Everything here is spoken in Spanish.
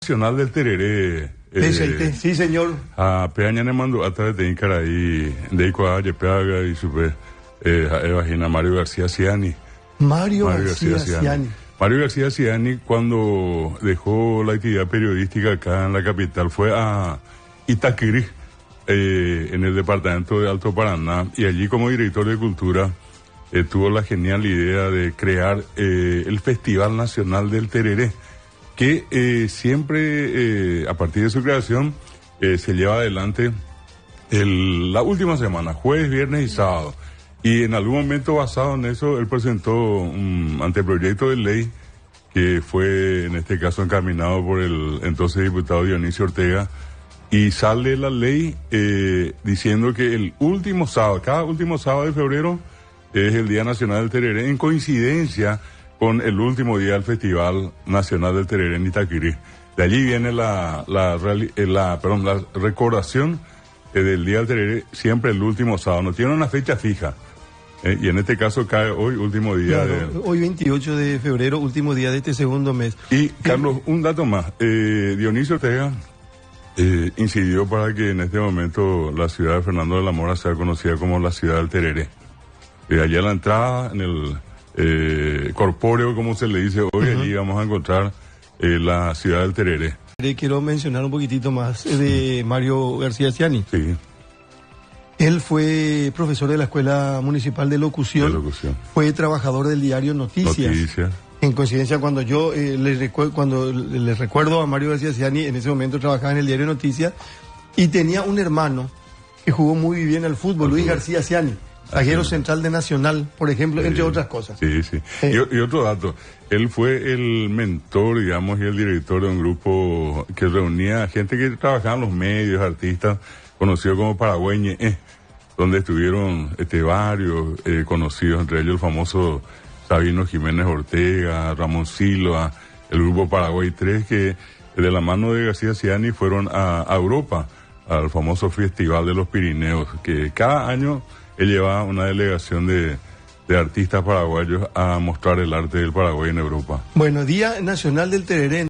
Nacional del Tereré. Sí, señor. A peaña ne mandó a través de Incaraí, de Icoalle, Peaga y super Evagina Mario García Ciani. Mario García Ciani. Mario García Ciani, cuando dejó la actividad periodística acá en la capital, fue a Itaquirí, en el departamento de Alto Paraná, y allí como director de cultura tuvo la genial idea de crear el Festival Nacional del Tereré, que siempre, a partir de su creación, se lleva adelante la última semana, jueves, viernes y sábado. Y en algún momento basado en eso, él presentó un anteproyecto de ley que fue, en este caso, encaminado por el entonces diputado Dionisio Ortega, y sale la ley diciendo que el último sábado, cada último sábado de febrero, es el Día Nacional del Tereré, en coincidencia con el último día del Festival Nacional del Tereré en Itaquirí. De allí viene la recordación del Día del Tereré, siempre el último sábado. No tiene una fecha fija. Y en este caso cae hoy, último día. Claro, hoy 28 de febrero, último día de este segundo mes. Y, Carlos, un dato más. Dionisio Ortega incidió para que en este momento la ciudad de Fernando de la Mora sea conocida como la ciudad del Tereré. Allá a la entrada, en el corpóreo, como se le dice hoy, allí vamos a encontrar la ciudad del Tereré. Quiero mencionar un poquitito más de Mario García Ciani. Sí. Él fue profesor de la Escuela Municipal de Locución. Fue trabajador del diario Noticias. En coincidencia, cuando yo le recuerdo a Mario García Ciani, en ese momento trabajaba en el diario Noticias, y tenía un hermano que jugó muy bien al fútbol, Luis García Ciani. Zaguero central de Nacional, por ejemplo, entre otras cosas. Sí. Y otro dato, él fue el mentor, digamos, y el director de un grupo que reunía gente que trabajaba en los medios, artistas, conocido como Paraguay, donde estuvieron varios conocidos, entre ellos el famoso Sabino Jiménez Ortega, Ramón Silva, el grupo Paraguay 3, que de la mano de García Ciani fueron a Europa, al famoso Festival de los Pirineos, que cada año él llevaba una delegación de artistas paraguayos a mostrar el arte del Paraguay en Europa. Bueno, Día Nacional del Tereré.